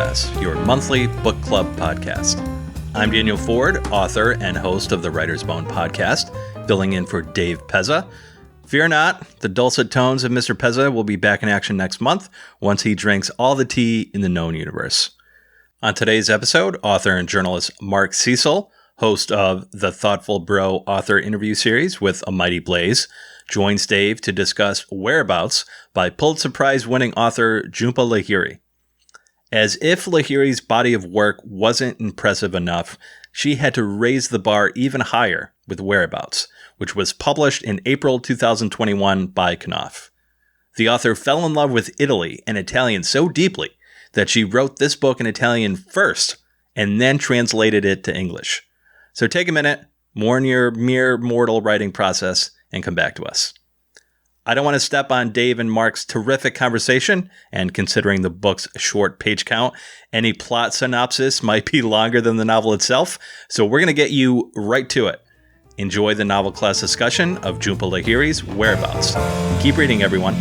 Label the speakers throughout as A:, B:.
A: Class, your monthly book club podcast. I'm Daniel Ford, author and host of the Writer's Bone podcast, filling in for Dave Pezza. Fear not, the dulcet tones of Mr. Pezza will be back in action next month once he drinks all the tea in the known universe. On today's episode, author and journalist Mark Cecil, host of the Thoughtful Bro author interview series with A Mighty Blaze, joins Dave to discuss Whereabouts by Pulitzer Prize-winning author Jhumpa Lahiri. As if Lahiri's body of work wasn't impressive enough, she had to raise the bar even higher with Whereabouts, which was published in April 2021 by Knopf. The author fell in love with Italy and Italian so deeply that she wrote this book in Italian first and then translated it to English. So take a minute, mourn your mere mortal writing process, and come back to us. I don't want to step on Dave and Mark's terrific conversation, and considering the book's short page count, any plot synopsis might be longer than the novel itself, so we're going to get you right to it. Enjoy the novel class discussion of Jhumpa Lahiri's Whereabouts. Keep reading, everyone.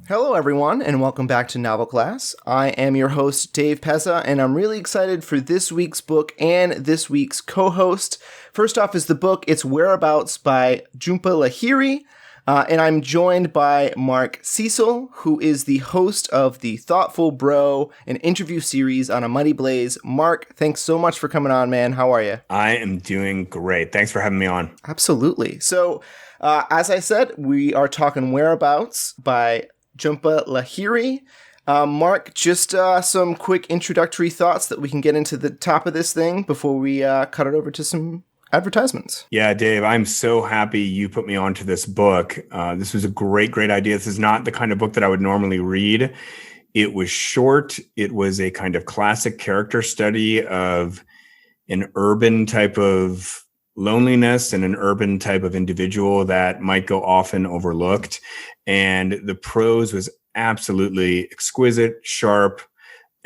B: Hello, everyone, and welcome back to Novel Class. I am your host, Dave Pezza, and I'm really excited for this week's book and this week's co-host. First off is the book. It's Whereabouts by Jhumpa Lahiri, and I'm joined by Mark Cecil, who is the host of the Thoughtful Bro, an interview series on A Mighty Blaze. Mark, thanks so much for coming on, man. How are you?
C: I am doing great. Thanks for having me on.
B: Absolutely. So, as I said, we are talking Whereabouts by Jhumpa Lahiri. Mark, just some quick introductory thoughts that we can get into the top of this thing before we cut it over to some advertisements.
C: Yeah, Dave, I'm so happy you put me onto this book. This was a great idea. This is not the kind of book that I would normally read. It was short. It was a kind of classic character study of an urban type of loneliness and an urban type of individual that might go often overlooked. And the prose was absolutely exquisite, sharp.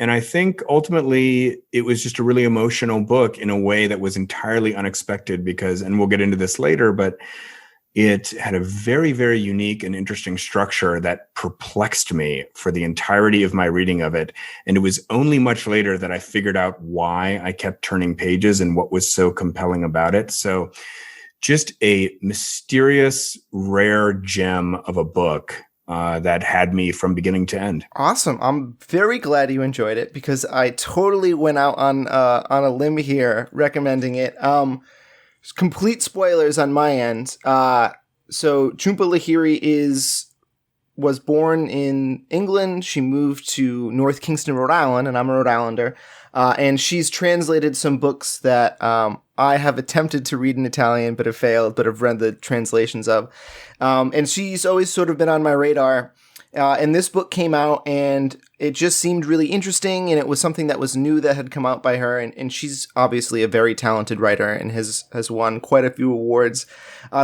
C: And I think ultimately it was just a really emotional book in a way that was entirely unexpected because, and we'll get into this later, but it had a very, very unique and interesting structure that perplexed me for the entirety of my reading of it. And it was only much later that I figured out why I kept turning pages and what was so compelling about it. So just a mysterious, rare gem of a book that had me from beginning to end.
B: Awesome. I'm very glad you enjoyed it because I totally went out on a limb here recommending it. Complete spoilers on my end. So Jhumpa Lahiri was born in England. She moved to North Kingston, Rhode Island, and I'm a Rhode Islander. And she's translated some books that I have attempted to read in Italian, but have failed, but have read the translations of. And she's always sort of been on my radar. And this book came out, and it just seemed really interesting, and it was something that was new that had come out by her, and she's obviously a very talented writer and has won quite a few awards.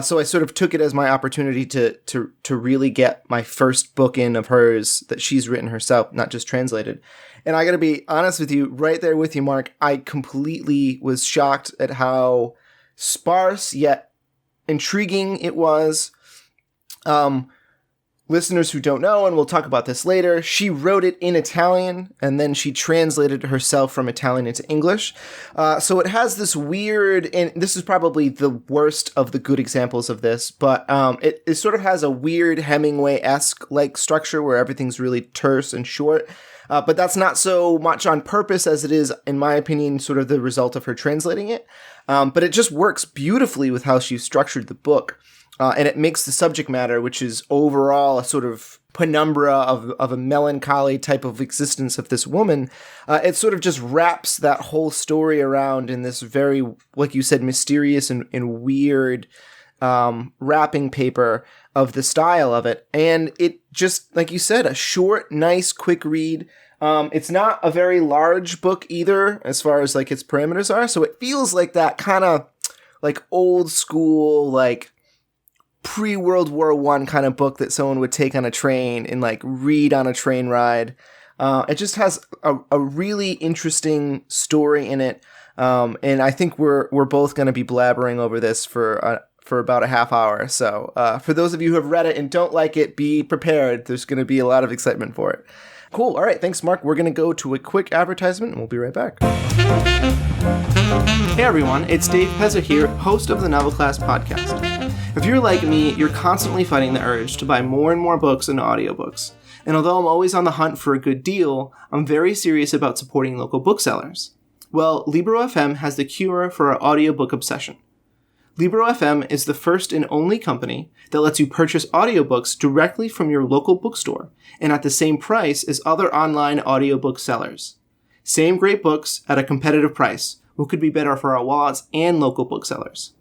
B: So I sort of took it as my opportunity to really get my first book in of hers that she's written herself, not just translated. And I gotta be honest with you, right there with you, Mark, I completely was shocked at how sparse yet intriguing it was. Listeners who don't know, and we'll talk about this later, she wrote it in Italian, and then she translated it herself from Italian into English. So it has this weird, and this is probably the worst of the good examples of this, but it sort of has a weird Hemingway-esque like structure where everything's really terse and short. But that's not so much on purpose as it is, in my opinion, sort of the result of her translating it. But it just works beautifully with how she structured the book. And it makes the subject matter, which is overall a sort of penumbra of a melancholy type of existence of this woman, it sort of just wraps that whole story around in this very, like you said, mysterious and weird wrapping paper of the style of it. And it just, like you said, a short, nice, quick read. It's not a very large book either, as far as like its parameters are. So it feels like that kind of like old school, like pre-World War I kind of book that someone would take on a train and like read on a train ride. It just has a really interesting story in it. And I think we're both going to be blabbering over this for for about a half hour. So for those of you who have read it and don't like it, be prepared. There's going to be a lot of excitement for it. Cool. All right. Thanks, Mark. We're going to go to a quick advertisement and we'll be right back. Hey, everyone. It's Dave Pezza here, host of the Novel Class podcast. If you're like me, you're constantly fighting the urge to buy more and more books and audiobooks. And although I'm always on the hunt for a good deal, I'm very serious about supporting local booksellers. Well, Libro.fm has the cure for our audiobook obsession. Libro.fm is the first and only company that lets you purchase audiobooks directly from your local bookstore and at the same price as other online audiobook sellers. Same great books at a competitive price. What could be better for our wallets and local booksellers?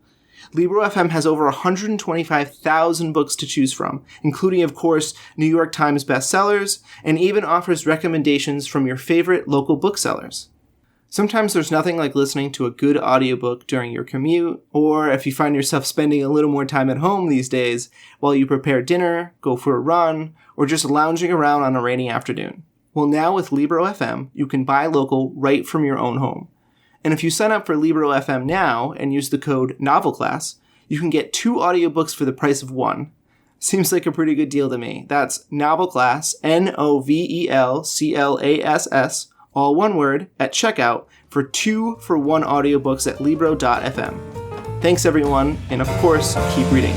B: Libro.fm has over 125,000 books to choose from, including, of course, New York Times bestsellers, and even offers recommendations from your favorite local booksellers. Sometimes there's nothing like listening to a good audiobook during your commute, or if you find yourself spending a little more time at home these days while you prepare dinner, go for a run, or just lounging around on a rainy afternoon. Well, now with Libro.fm, you can buy local right from your own home. And if you sign up for Libro.fm now and use the code NOVELCLASS, you can get 2 audiobooks for the price of 1. Seems like a pretty good deal to me. That's NOVELCLASS, NOVELCLASS, all one word, at checkout for 2 for 1 audiobooks at Libro.fm. Thanks, everyone, and of course, keep reading.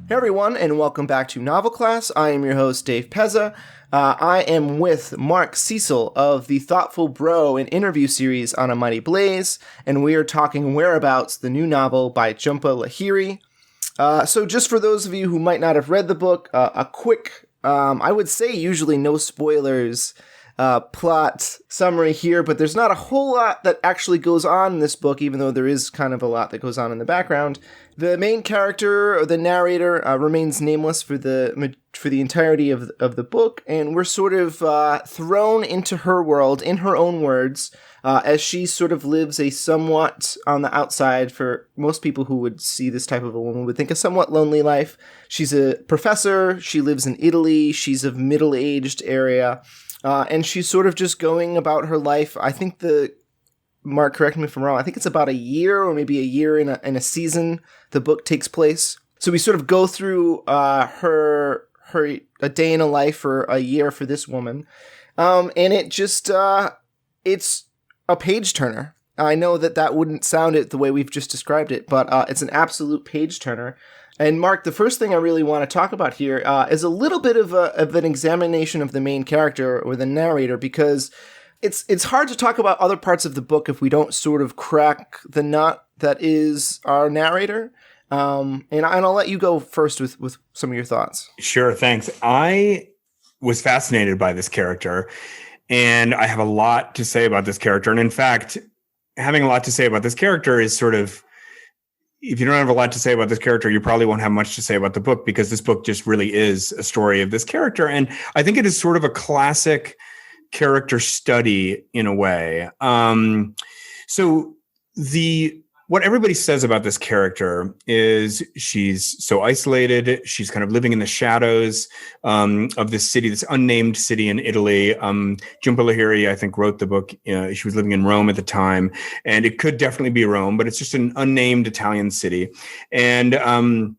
B: Hey, everyone, and welcome back to Novel Class. I am your host, Dave Pezza. I am with Mark Cecil of the Thoughtful Bro, an interview series on A Mighty Blaze, and we are talking Whereabouts, the new novel by Jhumpa Lahiri. So just for those of you who might not have read the book, a quick, I would say usually no spoilers, plot summary here, but there's not a whole lot that actually goes on in this book, even though there is kind of a lot that goes on in the background. The main character, or the narrator, remains nameless for the entirety of the book, and we're sort of thrown into her world, in her own words, as she sort of lives a somewhat, on the outside, for most people who would see this type of a woman, would think a somewhat lonely life. She's a professor, she lives in Italy, she's of middle-aged area, and she's sort of just going about her life. I think Mark, correct me if I'm wrong, I think it's about a year or maybe a year in a season the book takes place. So we sort of go through her a day in a life for a year for this woman. And it just, it's a page turner. I know that wouldn't sound it the way we've just described it, but it's an absolute page turner. And Mark, the first thing I really want to talk about here is a little bit of an examination of the main character or the narrator, because it's hard to talk about other parts of the book if we don't sort of crack the nut that is our narrator. And I'll let you go first with some of your thoughts.
C: Sure, thanks. I was fascinated by this character, and I have a lot to say about this character. And in fact, having a lot to say about this character is sort of, if you don't have a lot to say about this character, you probably won't have much to say about the book, because this book just really is a story of this character. And I think it is sort of a classic character study in a way. So what everybody says about this character is she's so isolated. She's kind of living in the shadows of this city, this unnamed city in Italy. Jhumpa Lahiri, I think, wrote the book. She was living in Rome at the time, and it could definitely be Rome, but it's just an unnamed Italian city. And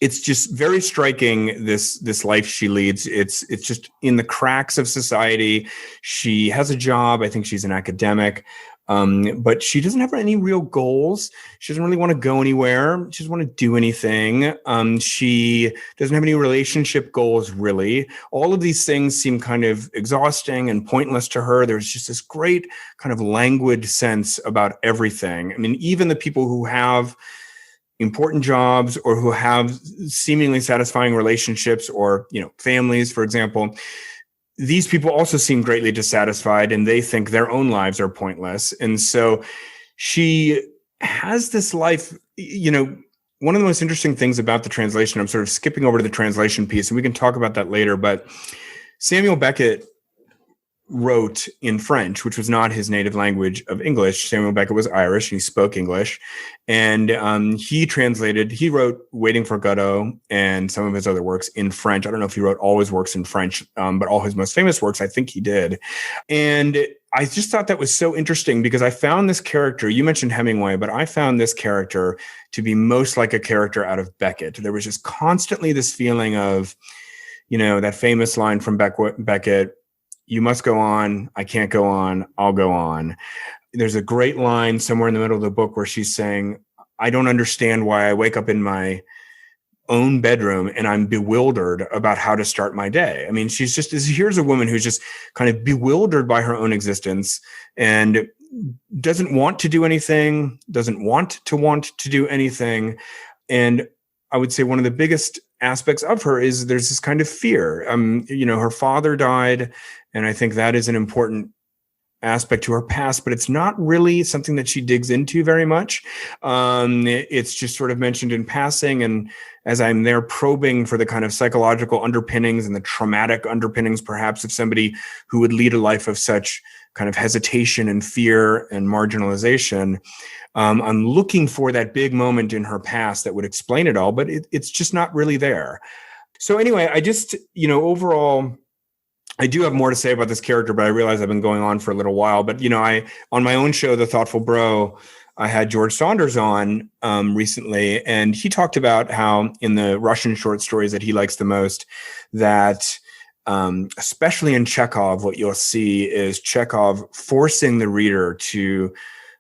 C: it's just very striking, this life she leads. It's just in the cracks of society. She has a job. I think she's an academic. But she doesn't have any real goals. She doesn't really want to go anywhere. She doesn't want to do anything. She doesn't have any relationship goals, really. All of these things seem kind of exhausting and pointless to her. There's just this great kind of languid sense about everything. I mean, even the people who have important jobs or who have seemingly satisfying relationships or, families, for example, these people also seem greatly dissatisfied, and they think their own lives are pointless. And so she has this life, one of the most interesting things about the translation, I'm sort of skipping over to the translation piece, and we can talk about that later, but Samuel Beckett wrote in French, which was not his native language of English. Samuel Beckett was Irish and he spoke English. And he wrote Waiting for Godot and some of his other works in French. I don't know if he wrote all his works in French, but all his most famous works, I think he did. And I just thought that was so interesting because I found this character, you mentioned Hemingway, but I found this character to be most like a character out of Beckett. There was just constantly this feeling of, that famous line from Beckett, you must go on, I can't go on, I'll go on. There's a great line somewhere in the middle of the book where she's saying, I don't understand why I wake up in my own bedroom and I'm bewildered about how to start my day. I mean, here's a woman who's just kind of bewildered by her own existence and doesn't want to do anything, doesn't want to do anything. And I would say one of the biggest aspects of her is there's this kind of fear. Her father died, and I think that is an important aspect to her past, but it's not really something that she digs into very much. It's just sort of mentioned in passing. And as I'm there probing for the kind of psychological underpinnings and the traumatic underpinnings, perhaps, of somebody who would lead a life of such kind of hesitation and fear and marginalization, I'm looking for that big moment in her past that would explain it all, but it's just not really there. So anyway, I just, overall, I do have more to say about this character, but I realize I've been going on for a little while. But, on my own show, The Thoughtful Bro, I had George Saunders on recently, and he talked about how in the Russian short stories that he likes the most, that especially in Chekhov, what you'll see is Chekhov forcing the reader to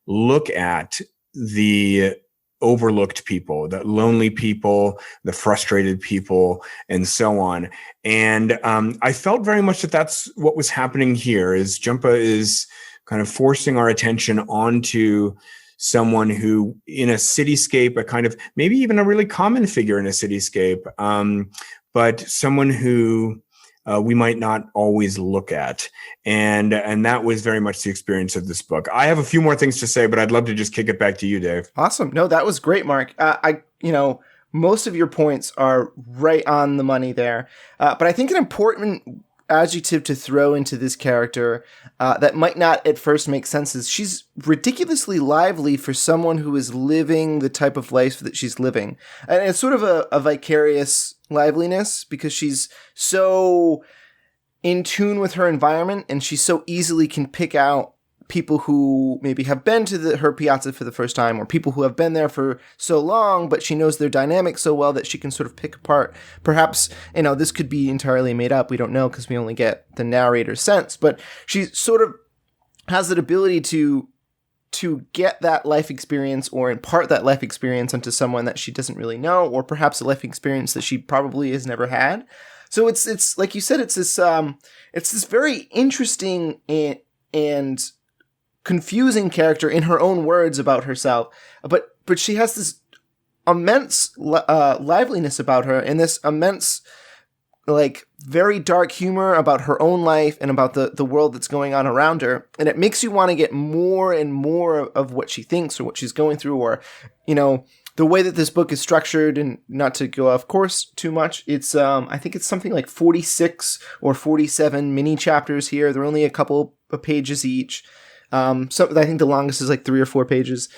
C: look at the overlooked people, the lonely people, the frustrated people, and so on. And I felt very much that that's what was happening here, is Jhumpa is kind of forcing our attention onto someone who, in a cityscape, a kind of, maybe even a really common figure in a cityscape, but someone who we might not always look at. And that was very much the experience of this book. I have a few more things to say, but I'd love to just kick it back to you, Dave.
B: Awesome. No, that was great, Mark. Most of your points are right on the money there. But I think an important adjective to throw into this character that might not at first make sense is she's ridiculously lively for someone who is living the type of life that she's living. And it's sort of a vicarious liveliness because she's so in tune with her environment and she so easily can pick out people who maybe have been to her piazza for the first time, or people who have been there for so long, but she knows their dynamic so well that she can sort of pick apart. Perhaps, this could be entirely made up. We don't know because we only get the narrator's sense, but she sort of has that ability to get that life experience or impart that life experience onto someone that she doesn't really know, or perhaps a life experience that she probably has never had. So it's like you said, it's this very interesting and confusing character in her own words about herself, but she has this immense liveliness about her and this immense, like, very dark humor about her own life and about the world that's going on around her, and it makes you want to get more and more of what she thinks or what she's going through, or the way that this book is structured. And not to go off course too much, it's I think it's something like 46 or 47 mini chapters here. They're only a couple of pages each. So I think the longest is like 3 or 4 pages.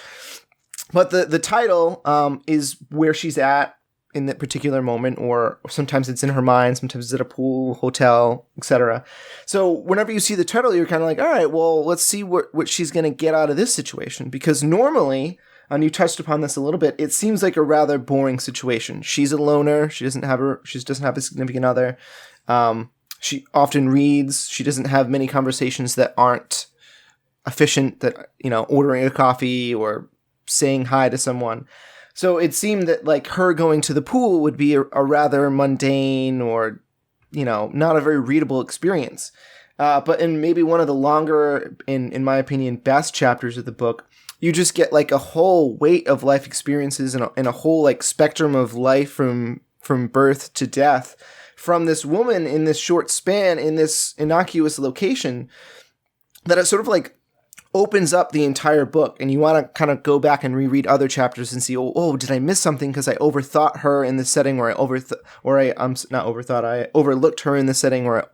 B: But the title is where she's at in that particular moment, or sometimes it's in her mind, sometimes it's at a pool, hotel, etc. So whenever you see the title, you're kind of like, all right, well, let's see what she's going to get out of this situation. Because normally, and you touched upon this a little bit, it seems like a rather boring situation. She's a loner. She doesn't have a significant other. She often reads. She doesn't have many conversations that aren't efficient, that, ordering a coffee or saying hi to someone. So it seemed that, like, her going to the pool would be a rather mundane or, not a very readable experience. But in maybe one of the longer, in my opinion, best chapters of the book, you just get like a whole weight of life experiences and a whole like spectrum of life from birth to death from this woman in this short span in this innocuous location, that it sort of like opens up the entire book, and you want to kind of go back and reread other chapters and see, oh, did I miss something because I overthought her in this setting, or I overlooked her in the setting, or I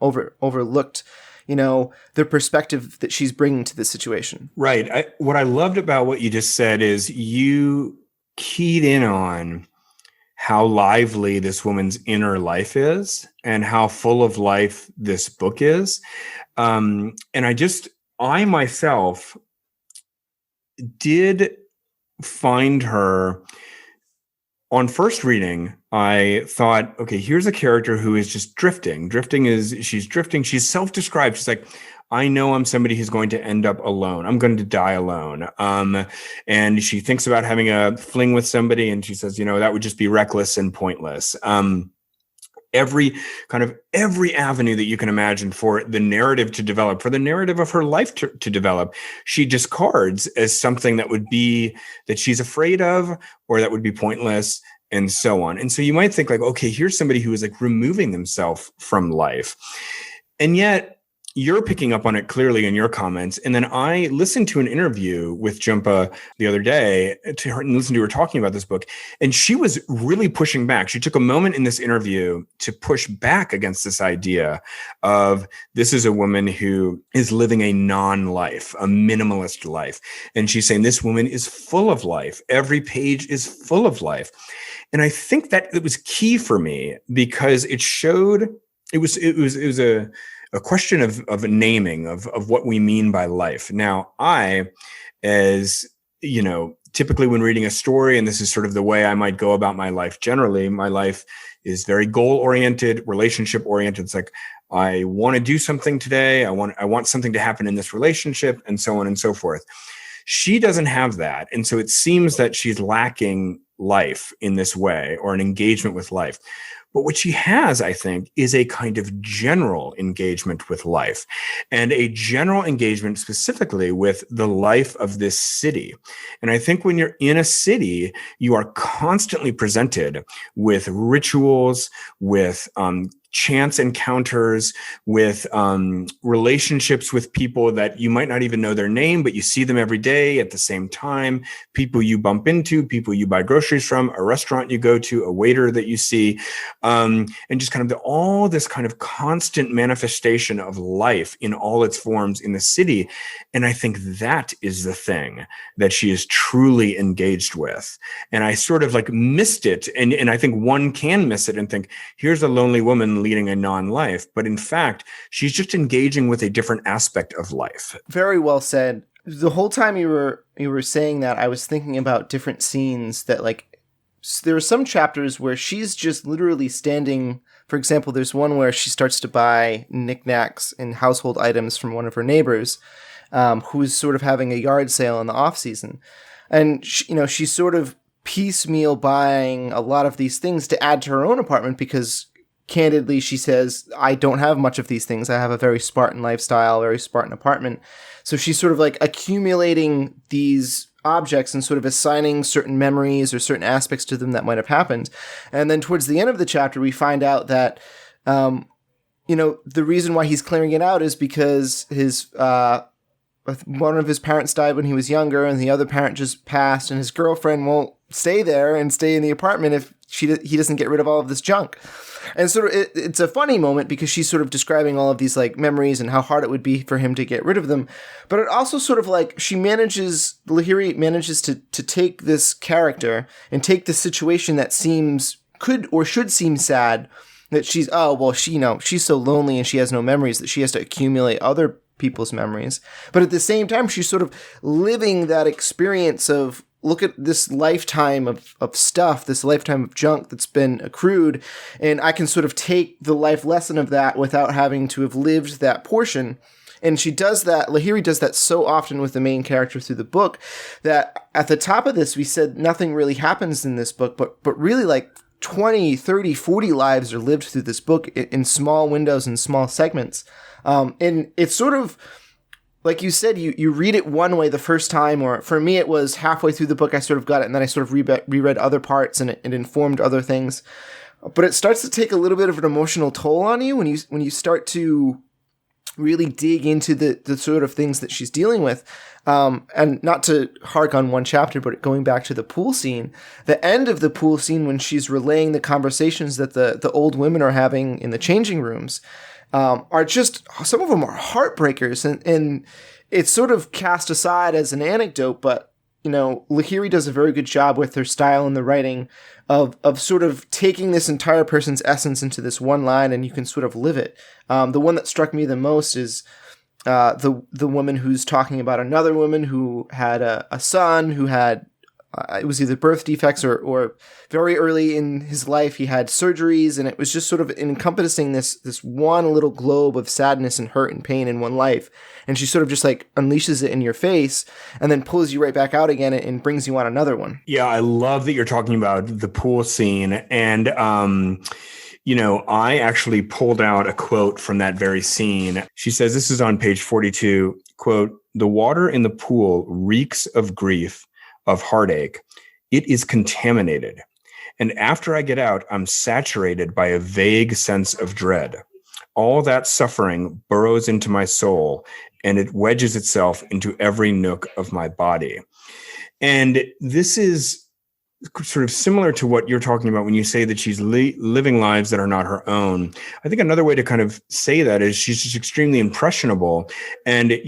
B: overlooked the perspective that she's bringing to this situation.
C: Right. What I loved about what you just said is you keyed in on how lively this woman's inner life is and how full of life this book is. And I just I myself did find her on first reading. I thought, okay, here's a character who is just drifting. She's drifting. She's self-described. She's like, I know I'm somebody who's going to end up alone. I'm going to die alone. And she thinks about having a fling with somebody, and she says, that would just be reckless and pointless. Every avenue that you can imagine for the narrative to develop, for the narrative of her life to develop, she discards as something that she's afraid of, or that would be pointless, and so on. And so you might think like, okay, here's somebody who is like removing themselves from life. And yet you're picking up on it clearly in your comments. And then I listened to an interview with Jhumpa the other day and listened to her talking about this book. And she was really pushing back. She took a moment in this interview to push back against this idea of this is a woman who is living a non-life, a minimalist life. And she's saying this woman is full of life. Every page is full of life. And I think that it was key for me because it showed it was a question of naming of what we mean by life. Now, typically when reading a story, and this is sort of the way I might go about my life generally, my life is very goal-oriented, relationship-oriented. It's like, I want to do something today. I want something to happen in this relationship, and so on and so forth. She doesn't have that. And so it seems that she's lacking life in this way, or an engagement with life. But what she has, I think, is a kind of general engagement with life, and a general engagement specifically with the life of this city. And I think when you're in a city, you are constantly presented with rituals, with chance encounters, with relationships with people that you might not even know their name, but you see them every day at the same time, people you bump into, people you buy groceries from, a restaurant you go to, a waiter that you see, and just kind of all this kind of constant manifestation of life in all its forms in the city. And I think that is the thing that she is truly engaged with. And I sort of like missed it. And I think one can miss it and think, here's a lonely woman leading a non-life, but in fact, she's just engaging with a different aspect of life.
B: Very well said. The whole time you were saying that, I was thinking about different scenes that, like, there are some chapters where she's just literally standing. For example, there's one where she starts to buy knickknacks and household items from one of her neighbors, who's sort of having a yard sale in the off season, and she's sort of piecemeal buying a lot of these things to add to her own apartment because, candidly, she says, I don't have much of these things. I have a very Spartan lifestyle, very Spartan apartment. So she's sort of like accumulating these objects and sort of assigning certain memories or certain aspects to them that might have happened. And then towards the end of the chapter, we find out that, the reason why he's clearing it out is because one of his parents died when he was younger, and the other parent just passed, and his girlfriend won't stay there and stay in the apartment if he doesn't get rid of all of this junk. And sort of it's a funny moment because she's sort of describing all of these like memories and how hard it would be for him to get rid of them. But it also sort of like Lahiri manages to take this character and take the situation that could or should seem sad, that she's so lonely and she has no memories that she has to accumulate other people's memories. But at the same time, she's sort of living that experience of, look at this lifetime of stuff, this lifetime of junk that's been accrued, and I can sort of take the life lesson of that without having to have lived that portion. And she does that, Lahiri does that so often with the main character through the book, that at the top of this, we said nothing really happens in this book, but really like 20, 30, 40 lives are lived through this book in small windows and small segments. And it's sort of, like you said, you read it one way the first time, or for me, it was halfway through the book, I sort of got it, and then I sort of reread other parts, and it informed other things. But it starts to take a little bit of an emotional toll on you when you start to really dig into the sort of things that she's dealing with. And not to hark on one chapter, but going back to the pool scene, the end of the pool scene when she's relaying the conversations that the old women are having in the changing rooms, are just, some of them are heartbreakers, and it's sort of cast aside as an anecdote, but, Lahiri does a very good job with her style in the writing of sort of taking this entire person's essence into this one line, and you can sort of live it. The one that struck me the most is the woman who's talking about another woman who had a son who had it was either birth defects or very early in his life he had surgeries, and it was just sort of encompassing this one little globe of sadness and hurt and pain in one life. And she sort of just like unleashes it in your face and then pulls you right back out again and brings you on another one.
C: Yeah, I love that you're talking about the pool scene. And, I actually pulled out a quote from that very scene. She says, this is on page 42, quote, "The water in the pool reeks of grief, of heartache. It is contaminated. And after I get out, I'm saturated by a vague sense of dread. All that suffering burrows into my soul, and it wedges itself into every nook of my body." And this is sort of similar to what you're talking about when you say that she's living lives that are not her own. I think another way to kind of say that is she's just extremely impressionable. And,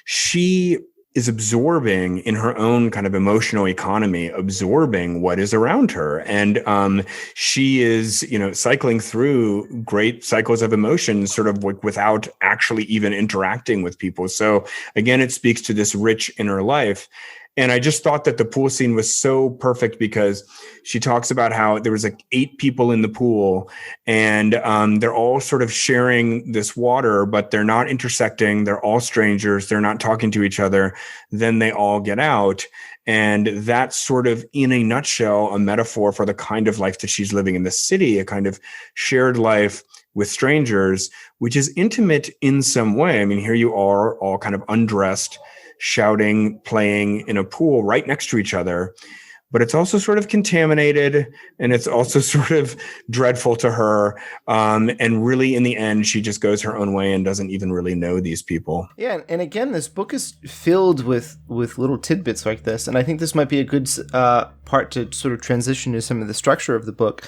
C: she is absorbing in her own kind of emotional economy, absorbing what is around her. And she is, cycling through great cycles of emotions sort of without actually even interacting with people. So again, it speaks to this rich inner life. And I just thought that the pool scene was so perfect because she talks about how there was like 8 people in the pool and they're all sort of sharing this water, but they're not intersecting. They're all strangers. They're not talking to each other. Then they all get out. And that's sort of, in a nutshell, a metaphor for the kind of life that she's living in the city, a kind of shared life with strangers, which is intimate in some way. I mean, here you are all kind of undressed, shouting, playing in a pool right next to each other, but it's also sort of contaminated and it's also sort of dreadful to her. And really in the end, she just goes her own way and doesn't even really know these people.
B: Yeah. And again, this book is filled with little tidbits like this. And I think this might be a good part to sort of transition to some of the structure of the book.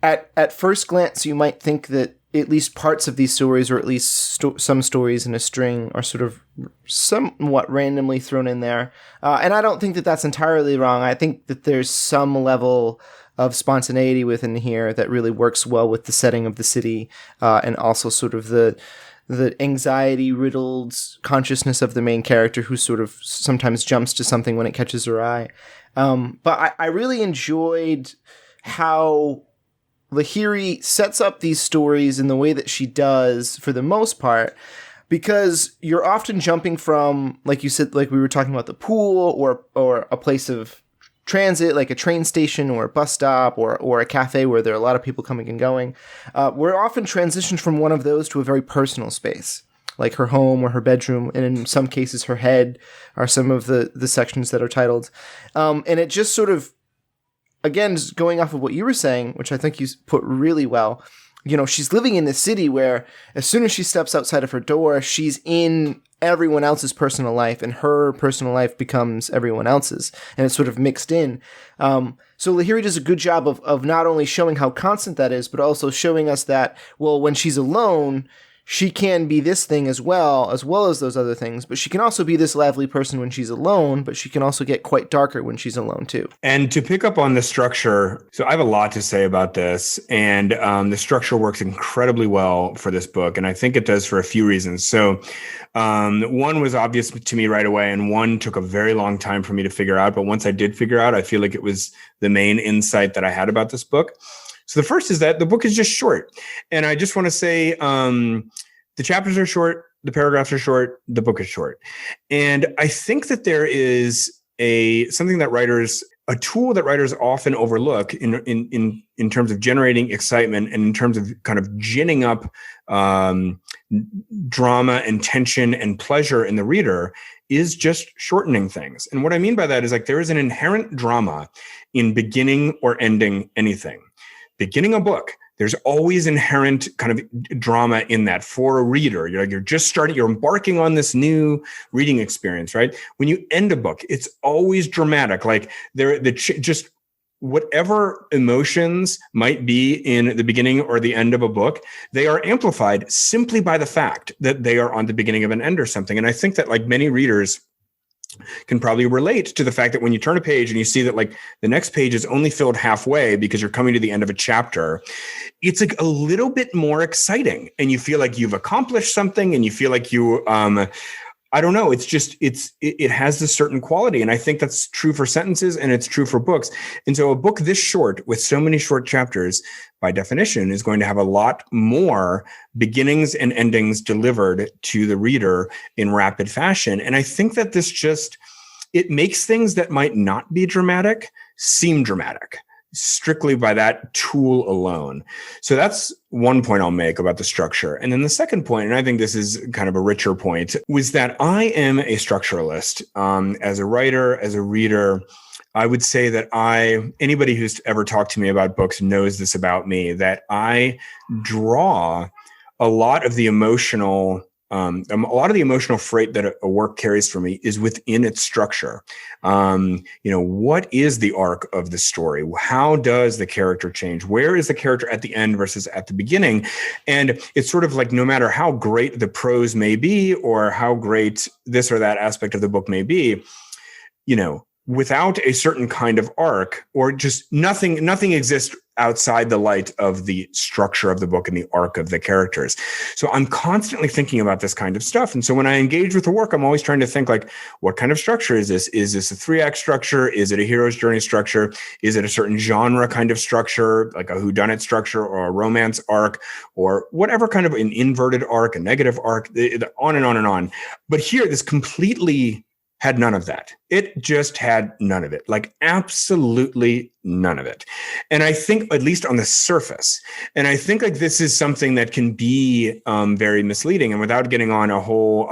B: At first glance, you might think that at least parts of these stories, or at least some stories in a string, are sort of somewhat randomly thrown in there. And I don't think that that's entirely wrong. I think that there's some level of spontaneity within here that really works well with the setting of the city, and also sort of the anxiety-riddled consciousness of the main character, who sort of sometimes jumps to something when it catches her eye. But I really enjoyed how Lahiri sets up these stories in the way that she does for the most part, because you're often jumping from, like you said, like we were talking about, the pool or a place of transit, like a train station or a bus stop or a cafe where there are a lot of people coming and going. We're often transitioned from one of those to a very personal space, like her home or her bedroom, and in some cases her head are some of the sections that are titled. And it just sort of, again, just going off of what you were saying, which I think you put really well, she's living in this city where as soon as she steps outside of her door, she's in everyone else's personal life, and her personal life becomes everyone else's, and it's sort of mixed in. So Lahiri does a good job of not only showing how constant that is, but also showing us that, well, when she's alone, she can be this thing as well as those other things, but she can also be this lively person when she's alone, but she can also get quite darker when she's alone too.
C: And to pick up on the structure, so I have a lot to say about this, and the structure works incredibly well for this book, and I think it does for a few reasons. So one was obvious to me right away, and one took a very long time for me to figure out, but once I did figure out, I feel like it was the main insight that I had about this book. So the first is that the book is just short. And I just want to say the chapters are short, the paragraphs are short, the book is short. And I think that there is a tool that writers often overlook in terms of generating excitement and in terms of kind of ginning up drama and tension and pleasure in the reader, is just shortening things. And what I mean by that is, like, there is an inherent drama in beginning or ending anything. Beginning a book, there's always inherent kind of drama in that for a reader. You're just starting, you're embarking on this new reading experience, right? When you end a book, it's always dramatic. Like just whatever emotions might be in the beginning or the end of a book, they are amplified simply by the fact that they are on the beginning of an end or something. And I think that, like, many readers can probably relate to the fact that when you turn a page and you see that like the next page is only filled halfway because you're coming to the end of a chapter, it's like a little bit more exciting and you feel like you've accomplished something and you feel like you, I don't know. It's just, it has this certain quality. And I think that's true for sentences and it's true for books. And so a book this short with so many short chapters, by definition, is going to have a lot more beginnings and endings delivered to the reader in rapid fashion. And I think that this just, it makes things that might not be dramatic seem dramatic, strictly by that tool alone. So that's one point I'll make about the structure. And then the second point, and I think this is kind of a richer point, was that I am a structuralist. As a writer, as a reader, I would say that anybody who's ever talked to me about books knows this about me, that I draw a lot of the emotional freight that a work carries for me is within its structure. What is the arc of the story? How does the character change? Where is the character at the end versus at the beginning? And it's sort of like, no matter how great the prose may be, or how great this or that aspect of the book may be, without a certain kind of arc, or just nothing exists outside the light of the structure of the book and the arc of the characters. So I'm constantly thinking about this kind of stuff. And so when I engage with the work, I'm always trying to think like, what kind of structure is this? Is this a 3-act structure? Is it a hero's journey structure? Is it a certain genre kind of structure, like a whodunit structure or a romance arc, or whatever kind of an inverted arc, a negative arc, on and on and on. But here, this completely had none of that. It just had none of it, like absolutely none of it. And I think, at least on the surface, and I think like this is something that can be very misleading. And without getting on a whole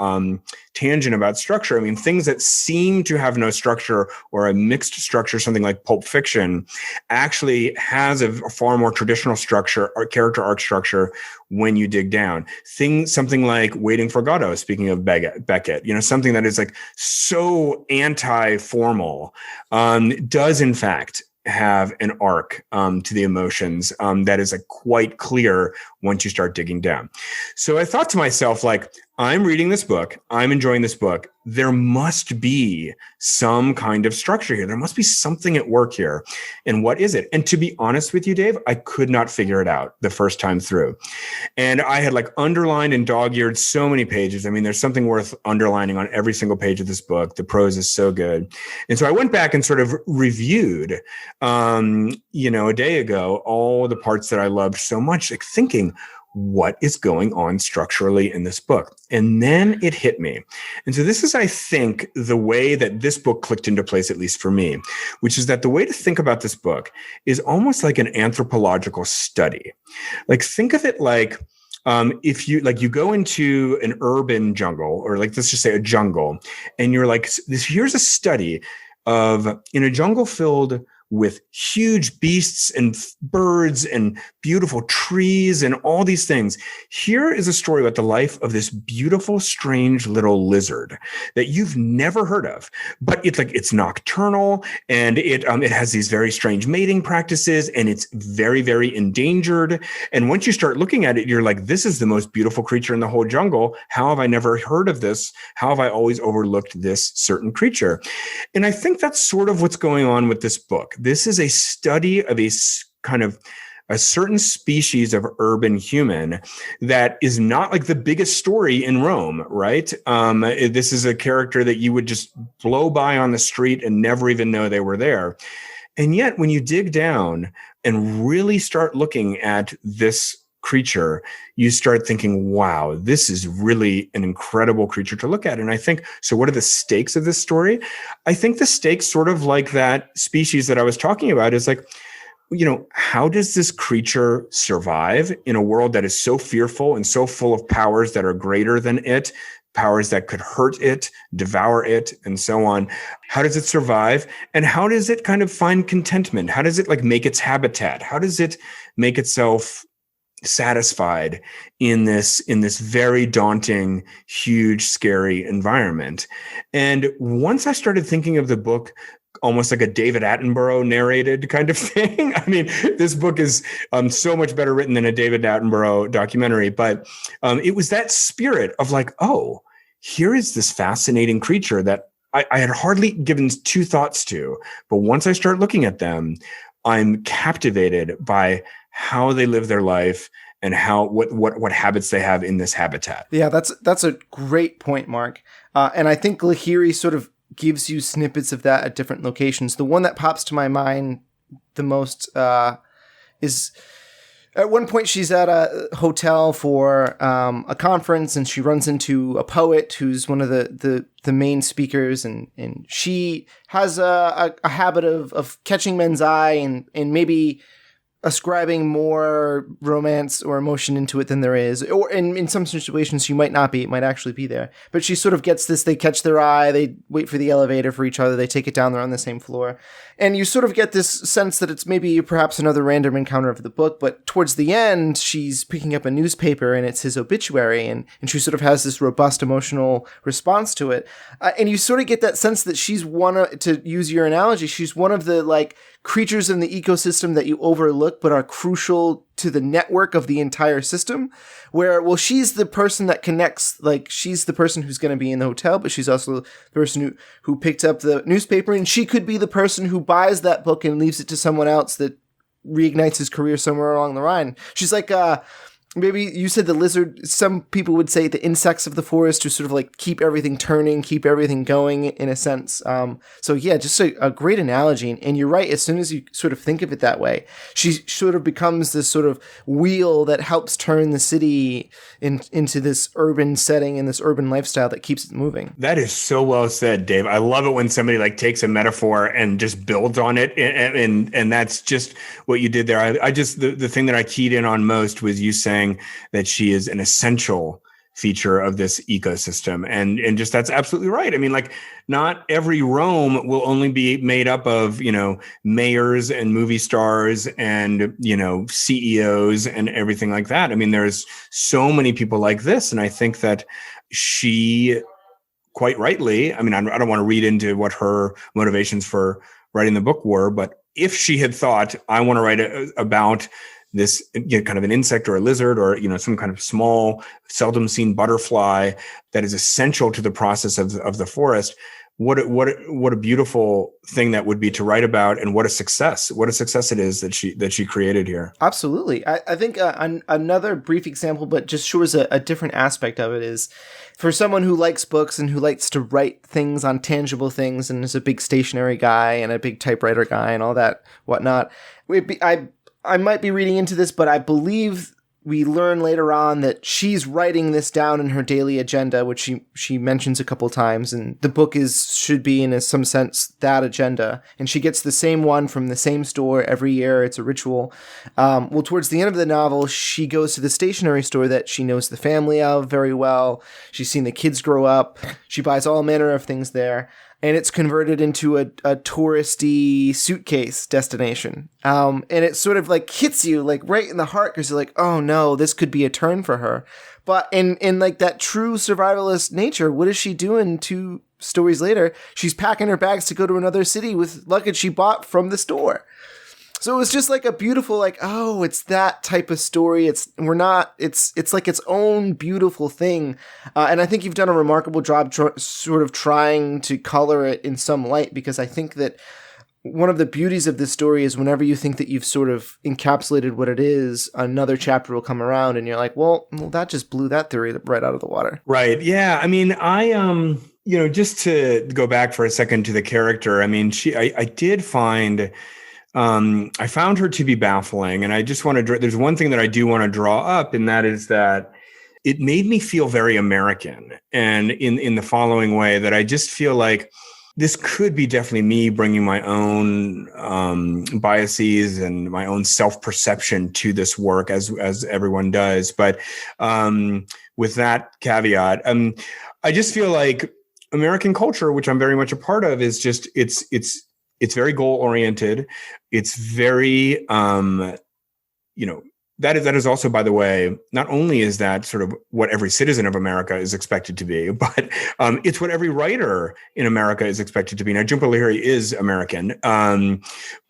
C: tangent about structure, I mean, things that seem to have no structure or a mixed structure, something like Pulp Fiction, actually has a far more traditional structure or character arc structure when you dig down. Something like Waiting for Godot, speaking of Beckett, something that is like so anti-formal, does in fact have an arc to the emotions that is like quite clear once you start digging down. So I thought to myself, like, I'm reading this book, I'm enjoying this book. There must be some kind of structure here. There must be something at work here. And what is it? And to be honest with you, Dave, I could not figure it out the first time through. And I had like underlined and dog-eared so many pages. I mean, there's something worth underlining on every single page of this book. The prose is so good. And so I went back and sort of reviewed, a day ago, all the parts that I loved so much, like thinking, what is going on structurally in this book? And then it hit me. And so this is, I think, the way that this book clicked into place, at least for me, which is that the way to think about this book is almost like an anthropological study. Like, think of it like, if you go into an urban jungle, or like, let's just say a jungle, and you're like, here's a study of, in a jungle filled with huge beasts and birds and beautiful trees and all these things. Here is a story about the life of this beautiful, strange little lizard that you've never heard of, but it's nocturnal, and it has these very strange mating practices, and it's very, very endangered. And once you start looking at it, you're like, this is the most beautiful creature in the whole jungle. How have I never heard of this? How have I always overlooked this certain creature? And I think that's sort of what's going on with this book. This is a study of a certain species of urban human that is not like the biggest story in Rome, right? This is a character that you would just blow by on the street and never even know they were there. And yet, when you dig down and really start looking at this creature, you start thinking, wow, this is really an incredible creature to look at. And I think, so what are the stakes of this story? I think the stakes, sort of like that species that I was talking about, is like, how does this creature survive in a world that is so fearful and so full of powers that are greater than it, powers that could hurt it, devour it, and so on? How does it survive? And how does it kind of find contentment? How does it like make its habitat? How does it make itself satisfied in this very daunting, huge, scary environment? And once I started thinking of the book almost like a David Attenborough narrated kind of thing. I mean, this book is so much better written than a David Attenborough documentary, but it was that spirit of like, oh, here is this fascinating creature that I had hardly given two thoughts to, but once I start looking at them, I'm captivated by how they live their life and how what habits they have in this habitat.
B: Yeah, that's a great point, Mark. And I think Lahiri sort of gives you snippets of that at different locations. The one that pops to my mind the most is at one point she's at a hotel for a conference, and she runs into a poet who's one of the main speakers, and she has a habit of catching men's eye and maybe ascribing more romance or emotion into it than there is. Or in some situations, she might not be. It might actually be there. But she sort of gets this, they catch their eye, they wait for the elevator for each other, they take it down, they're on the same floor. And you sort of get this sense that it's maybe perhaps another random encounter of the book, but towards the end, she's picking up a newspaper and it's his obituary, and she sort of has this robust emotional response to it. And you sort of get that sense that she's to use your analogy, she's one of the like creatures in the ecosystem that you overlook but are crucial to the network of the entire system, where, well, she's the person that connects, like, she's the person who's going to be in the hotel, but she's also the person who picked up the newspaper, and she could be the person who buys that book and leaves it to someone else that reignites his career somewhere along the line. She's like, maybe you said the lizard, some people would say the insects of the forest, who sort of like keep everything turning, keep everything going in a sense. So yeah, just a great analogy. And you're right, as soon as you sort of think of it that way, she sort of becomes this sort of wheel that helps turn the city into this urban setting and this urban lifestyle that keeps it moving.
C: That is so well said, Dave. I love it when somebody like takes a metaphor and just builds on it. And that's just what you did there. I just, the thing that I keyed in on most was you saying that she is an essential feature of this ecosystem. And just, that's absolutely right. I mean, like, not every Rome will only be made up of, mayors and movie stars and, CEOs and everything like that. I mean, there's so many people like this. And I think that she, quite rightly, I mean, I don't want to read into what her motivations for writing the book were, but if she had thought, I want to write about this kind of an insect or a lizard or, some kind of small, seldom seen butterfly that is essential to the process of the forest, what a beautiful thing that would be to write about, and what a success it is that she created here.
B: Absolutely. I think another brief example, but just shows a different aspect of it, is for someone who likes books and who likes to write things on tangible things and is a big stationery guy and a big typewriter guy and all that whatnot. I might be reading into this, but I believe we learn later on that she's writing this down in her daily agenda, which she mentions a couple times, and the book should be in some sense that agenda. And she gets the same one from the same store every year. It's a ritual. Well, towards the end of the novel, she goes to the stationery store that she knows the family of very well. She's seen the kids grow up. She buys all manner of things there. And it's converted into a touristy suitcase destination. And it sort of like hits you like right in the heart, because you're like, oh no, this could be a turn for her. But in like that true survivalist nature, what is she doing 2 stories later? She's packing her bags to go to another city with luggage she bought from the store. So it was just like a beautiful, like, oh, it's that type of story. It's like its own beautiful thing. And I think you've done a remarkable job sort of trying to color it in some light, because I think that one of the beauties of this story is whenever you think that you've sort of encapsulated what it is, another chapter will come around and you're like, well, that just blew that theory right out of the water.
C: Right. Yeah. I mean, just to go back for a second to the character, I mean, I did find... I found her to be baffling, and I just want to, there's one thing that I do want to draw up, and that is that it made me feel very American, and in the following way, that I just feel like this could be definitely me bringing my own biases and my own self-perception to this work, as everyone does. But with that caveat, I just feel like American culture, which I'm very much a part of, is just, it's very goal oriented. It's very, that is also, by the way, not only is that sort of what every citizen of America is expected to be, but it's what every writer in America is expected to be. Now, Jhumpa Lahiri is American,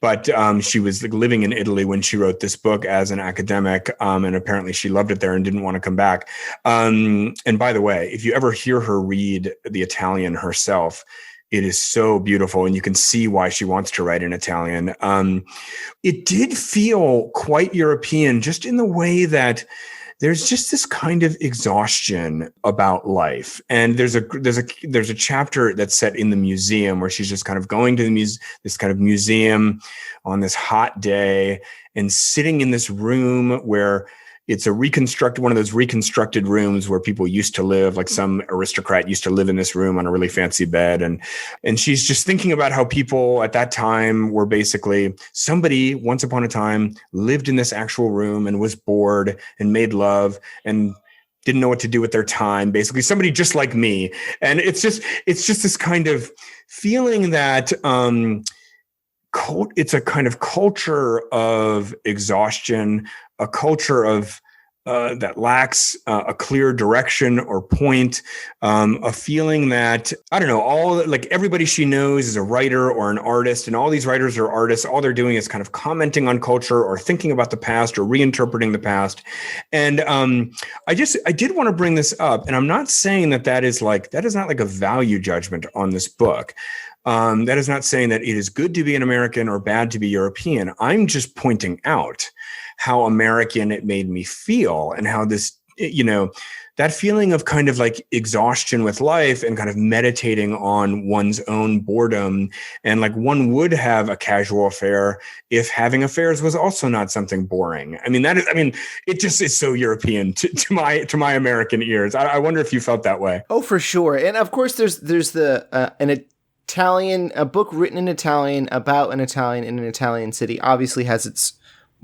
C: but she was living in Italy when she wrote this book as an academic, and apparently she loved it there and didn't want to come back. And by the way, if you ever hear her read the Italian herself, It is so beautiful, and you can see why she wants to write in Italian. It did feel quite European, just in the way that there's just this kind of exhaustion about life. And there's a chapter that's set in the museum where she's just kind of going to this kind of museum on this hot day and sitting in this room where it's one of those reconstructed rooms where people used to live, like some aristocrat used to live in this room on a really fancy bed. And she's just thinking about how people at that time were basically somebody once upon a time lived in this actual room and was bored and made love and didn't know what to do with their time. Basically somebody just like me. And it's just this kind of feeling that, it's a kind of culture of exhaustion, a culture of that lacks a clear direction or point, a feeling that, I don't know, everybody she knows is a writer or an artist, and all these writers or artists, all they're doing is kind of commenting on culture or thinking about the past or reinterpreting the past. And I did want to bring this up, and I'm not saying that is not like a value judgment on this book. That is not saying that it is good to be an American or bad to be European. I'm just pointing out how American it made me feel, and how this, that feeling of kind of like exhaustion with life and kind of meditating on one's own boredom. And like one would have a casual affair if having affairs was also not something boring. It just is so European to my American ears. I wonder if you felt that way.
B: Oh, for sure. And of course there's a book written in Italian about an Italian in an Italian city obviously has its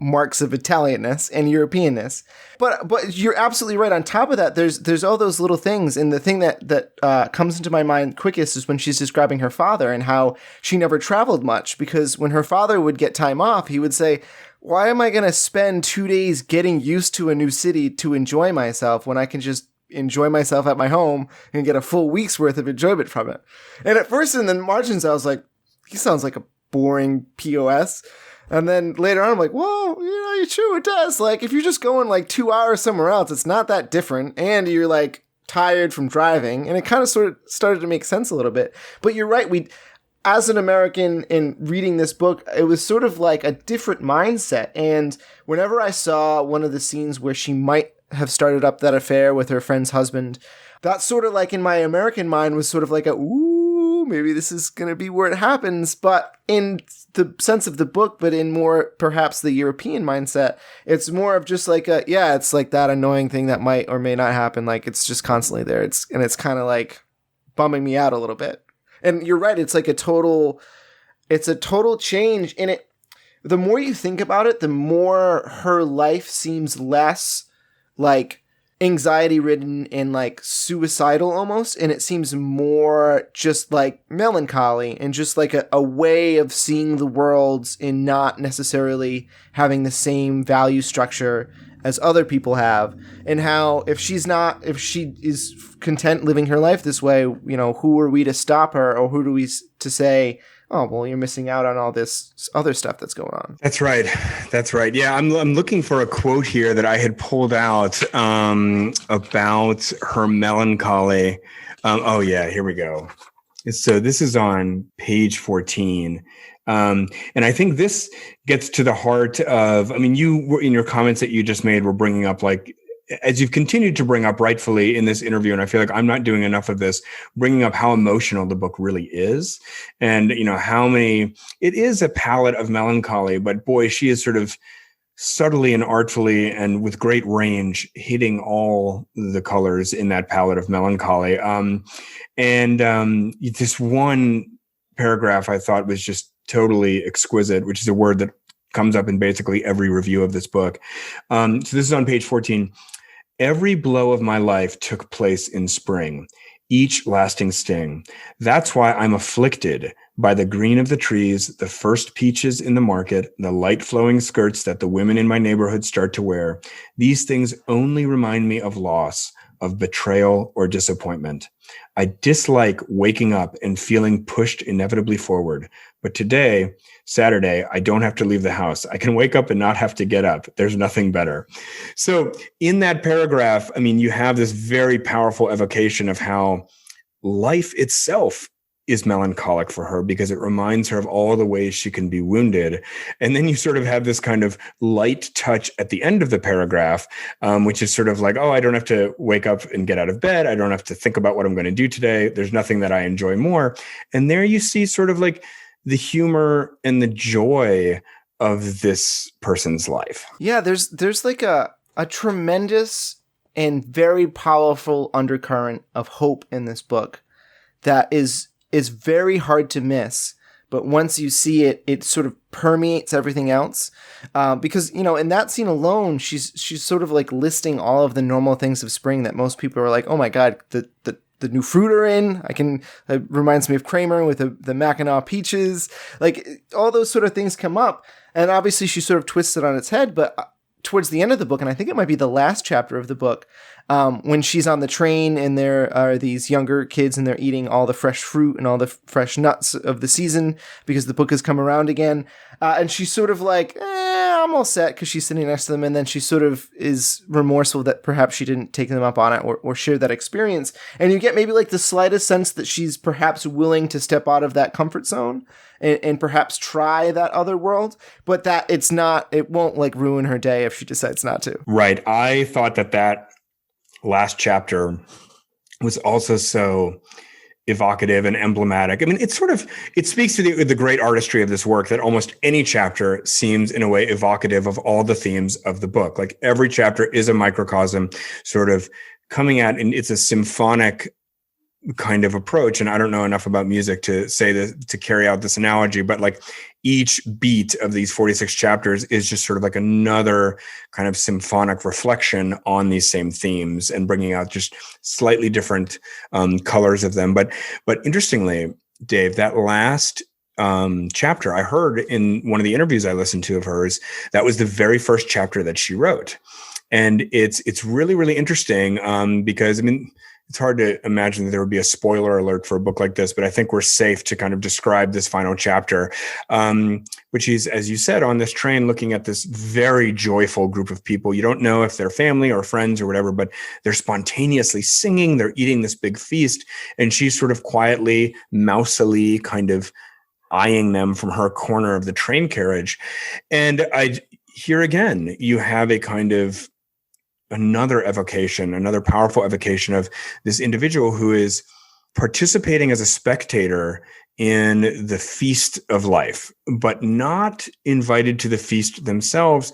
B: marks of Italianness and Europeanness. But you're absolutely right. On top of that, there's all those little things. And the thing that comes into my mind quickest is when she's describing her father and how she never traveled much, because when her father would get time off, he would say, why am I going to spend 2 days getting used to a new city to enjoy myself when I can just enjoy myself at my home and get a full week's worth of enjoyment from it? And at first in the margins, I was like, he sounds like a boring POS. And then later on, I'm like, well, true, it does. Like, if you're just going like 2 hours somewhere else, it's not that different. And you're like tired from driving. And it kind of sort of started to make sense a little bit. But you're right. As an American in reading this book, it was sort of like a different mindset. And whenever I saw one of the scenes where she might have started up that affair with her friend's husband, that sort of like in my American mind was sort of like ooh, maybe this is going to be where it happens. But in the sense of the book, but in more perhaps the European mindset, it's more of just like it's like that annoying thing that might or may not happen. Like it's just constantly there. It's kind of like bumming me out a little bit. And you're right. It's like a total change in it. The more you think about it, the more her life seems less like anxiety ridden and like suicidal almost. And it seems more just like melancholy and just like a way of seeing the world in not necessarily having the same value structure as other people have. And how if she is content living her life this way, who are we to stop her, or who do we to say, oh, well, you're missing out on all this other stuff that's going on.
C: That's right. Yeah, I'm looking for a quote here that I had pulled out about her melancholy. Here we go. So this is on page 14. And I think this gets to the heart of, you were in your comments that you just made, were bringing up, like, as you've continued to bring up rightfully in this interview, and I feel like I'm not doing enough of this, bringing up how emotional the book really is. And, it is a palette of melancholy, but boy, she is sort of subtly and artfully and with great range hitting all the colors in that palette of melancholy. This one paragraph I thought was just totally exquisite, which is a word that comes up in basically every review of this book. So this is on page 14. Every blow of my life took place in spring, each lasting sting. That's why I'm afflicted by the green of the trees, the first peaches in the market, the light flowing skirts that the women in my neighborhood start to wear. These things only remind me of loss, of betrayal or disappointment. I dislike waking up and feeling pushed inevitably forward. But today, Saturday, I don't have to leave the house. I can wake up and not have to get up. There's nothing better. So in that paragraph, you have this very powerful evocation of how life itself is melancholic for her because it reminds her of all the ways she can be wounded. And then you sort of have this kind of light touch at the end of the paragraph, which is sort of like, oh, I don't have to wake up and get out of bed. I don't have to think about what I'm going to do today. There's nothing that I enjoy more. And there you see sort of like the humor and the joy of this person's life.
B: Yeah, there's like a tremendous and very powerful undercurrent of hope in this book that is very hard to miss. But once you see it, it sort of permeates everything else. Because, you know, in that scene alone, she's sort of like listing all of the normal things of spring that most people are like, oh my God, the new fruit are in. It reminds me of Kramer with the Mackinac peaches. Like all those sort of things come up. And obviously she sort of twists it on its head, but towards the end of the book, and I think it might be the last chapter of the book, when she's on the train and there are these younger kids and they're eating all the fresh fruit and all the fresh nuts of the season because the book has come around again. And she's sort of like, I'm all set because she's sitting next to them. And then she sort of is remorseful that perhaps she didn't take them up on it or share that experience. And you get maybe like the slightest sense that she's perhaps willing to step out of that comfort zone and perhaps try that other world, but that it won't like ruin her day if she decides not to.
C: Right. I thought that last chapter was also so evocative and emblematic. I mean, it speaks to the great artistry of this work that almost any chapter seems in a way evocative of all the themes of the book. Like every chapter is a microcosm sort of coming at, and it's a symphonic kind of approach. And I don't know enough about music to say that, to carry out this analogy, but like each beat of these 46 chapters is just sort of like another kind of symphonic reflection on these same themes and bringing out just slightly different colors of them. But interestingly, Dave, that last chapter I heard in one of the interviews I listened to of hers, that was the very first chapter that she wrote. And it's really, really interesting because, I mean, it's hard to imagine that there would be a spoiler alert for a book like this, but I think we're safe to kind of describe this final chapter, which is, as you said, on this train looking at this very joyful group of people. You don't know if they're family or friends or whatever, but they're spontaneously singing, they're eating this big feast, and she's sort of quietly, mousily kind of eyeing them from her corner of the train carriage. And here again, you have a kind of another powerful evocation of this individual who is participating as a spectator in the feast of life, but not invited to the feast themselves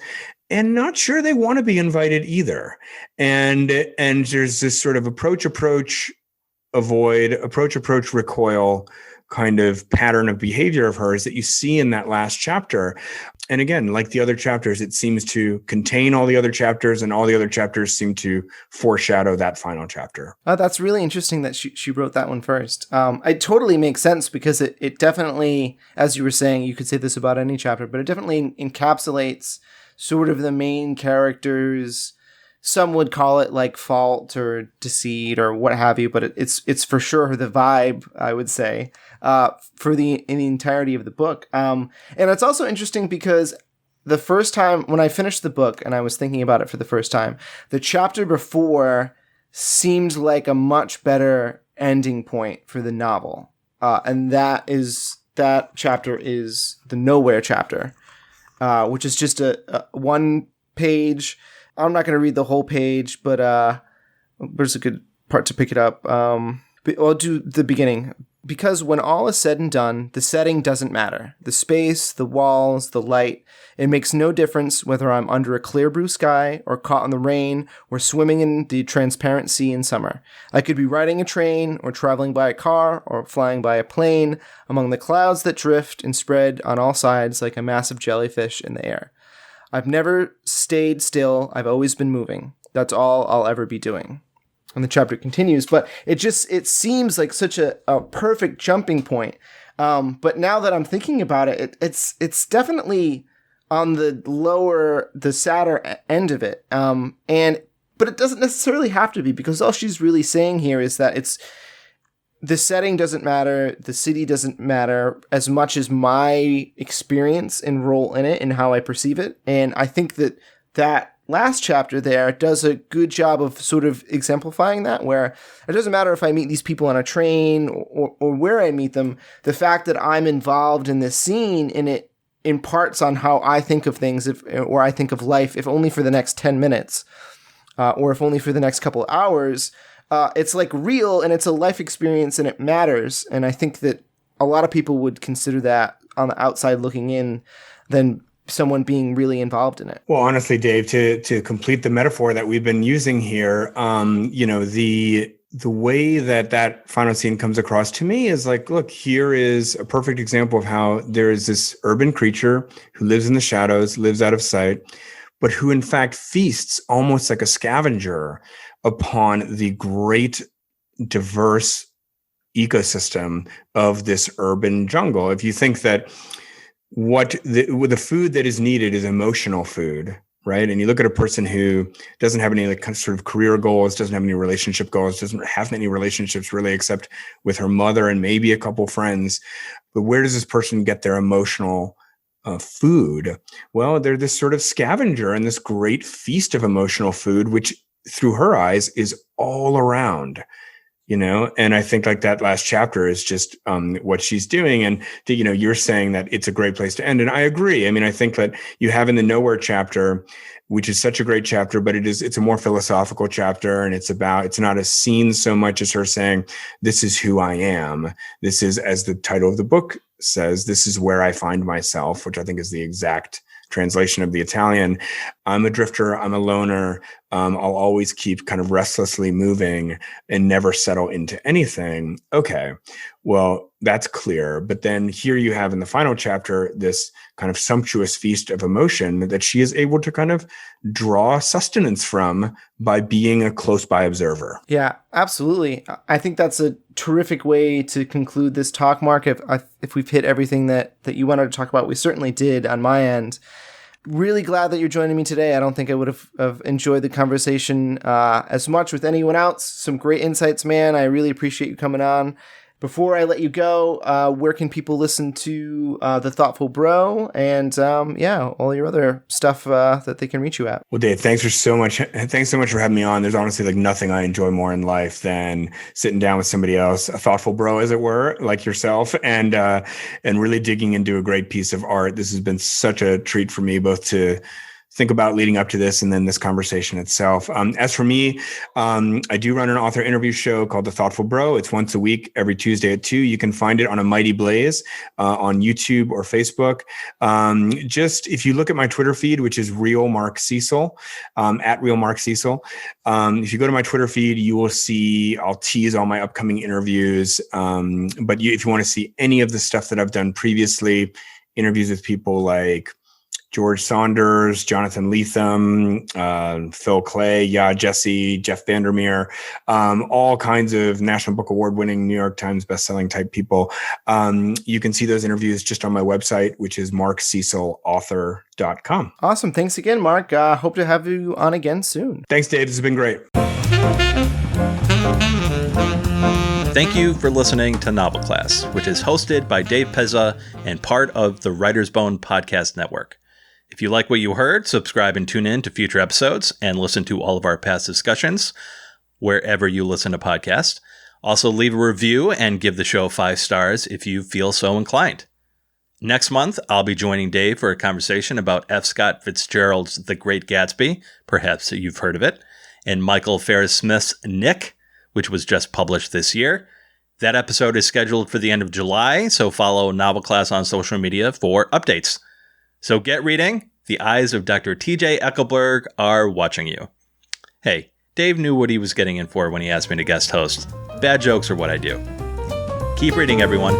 C: and not sure they want to be invited either. And there's this sort of approach, avoid, approach, recoil kind of pattern of behavior of hers that you see in that last chapter. And again, like the other chapters, it seems to contain all the other chapters, and all the other chapters seem to foreshadow that final chapter.
B: That's really interesting that she wrote that one first. It totally makes sense because it definitely, as you were saying, you could say this about any chapter, but it definitely encapsulates sort of the main character's, some would call it like fault or deceit or what have you, but it's for sure the vibe, I would say, in the entirety of the book. And it's also interesting because the first time when I finished the book and I was thinking about it for the first time, the chapter before seemed like a much better ending point for the novel. And that chapter is the Nowhere chapter, which is just a one page. I'm not going to read the whole page, but there's a good part to pick it up. I'll do the beginning. Because when all is said and done, the setting doesn't matter. The space, the walls, the light. It makes no difference whether I'm under a clear blue sky or caught in the rain or swimming in the transparent sea in summer. I could be riding a train or traveling by a car or flying by a plane among the clouds that drift and spread on all sides like a massive jellyfish in the air. I've never stayed still. I've always been moving. That's all I'll ever be doing. And the chapter continues, but it seems like such a perfect jumping point. But now that I'm thinking about it, it's definitely on the sadder end of it. But it doesn't necessarily have to be, because all she's really saying here is that the setting doesn't matter, the city doesn't matter as much as my experience and role in it and how I perceive it. And I think that last chapter there does a good job of sort of exemplifying that, where it doesn't matter if I meet these people on a train or where I meet them, the fact that I'm involved in this scene and it imparts on how I think of things or I think of life, if only for the next 10 minutes or if only for the next couple of hours, it's like real and it's a life experience and it matters. And I think that a lot of people would consider that on the outside looking in than someone being really involved in it.
C: Well, honestly, Dave, to complete the metaphor that we've been using here, the way that final scene comes across to me is like, look, here is a perfect example of how there is this urban creature who lives in the shadows, lives out of sight, but who in fact feasts almost like a scavenger upon the great diverse ecosystem of this urban jungle. If you think that the food that is needed is emotional food, right? And you look at a person who doesn't have any sort of career goals, doesn't have any relationship goals, doesn't have any relationships really except with her mother and maybe a couple friends. But where does this person get their emotional food? Well, they're this sort of scavenger and this great feast of emotional food, which through her eyes is all around. And I think like that last chapter is just what she's doing. And, you're saying that it's a great place to end. And I agree. I mean, I think that you have in the Nowhere chapter, which is such a great chapter, but it's a more philosophical chapter. And it's not a scene so much as her saying, this is who I am. This is, as the title of the book says, this is where I find myself, which I think is the exact translation of the Italian. I'm a drifter. I'm a loner. I'll always keep kind of restlessly moving and never settle into anything. Okay, well, that's clear. But then here you have in the final chapter, this kind of sumptuous feast of emotion that she is able to kind of draw sustenance from by being a close by observer.
B: Yeah, absolutely. I think that's a terrific way to conclude this talk, Mark. If we've hit everything that you wanted to talk about, we certainly did on my end. Really glad that you're joining me today. I don't think I would have enjoyed the conversation as much with anyone else. Some great insights, man. I really appreciate you coming on. Before I let you go, where can people listen to The Thoughtful Bro and all your other stuff that they can reach you at?
C: Well, Dave, thanks so much for having me on. There's honestly like nothing I enjoy more in life than sitting down with somebody else, a thoughtful bro, as it were, like yourself, and really digging into a great piece of art. This has been such a treat for me, both to think about leading up to this and then this conversation itself. As for me, I do run an author interview show called The Thoughtful Bro. It's once a week, every Tuesday at 2. You can find it on a Mighty Blaze on YouTube or Facebook. Just if you look at my Twitter feed, which is Real Mark Cecil, at Real Mark Cecil. If you go to my Twitter feed, you will see I'll tease all my upcoming interviews. But if you want to see any of the stuff that I've done previously, interviews with people like George Saunders, Jonathan Lethem, Phil Clay, Jesse, Jeff Vandermeer, all kinds of National Book Award winning New York Times bestselling type people. You can see those interviews just on my website, which is markcecilauthor.com.
B: Awesome. Thanks again, Mark. Hope to have you on again soon.
C: Thanks, Dave. This has been great.
A: Thank you for listening to Novel Class, which is hosted by Dave Pezza and part of the Writer's Bone Podcast Network. If you like what you heard, subscribe and tune in to future episodes and listen to all of our past discussions wherever you listen to podcasts. Also, leave a review and give the show 5 stars if you feel so inclined. Next month, I'll be joining Dave for a conversation about F. Scott Fitzgerald's The Great Gatsby, perhaps you've heard of it, and Michael Ferris Smith's Nick, which was just published this year. That episode is scheduled for the end of July, so follow Novel Class on social media for updates. So get reading. The eyes of Dr. T.J. Eckelberg are watching you. Hey, Dave knew what he was getting in for when he asked me to guest host. Bad jokes are what I do. Keep reading, everyone.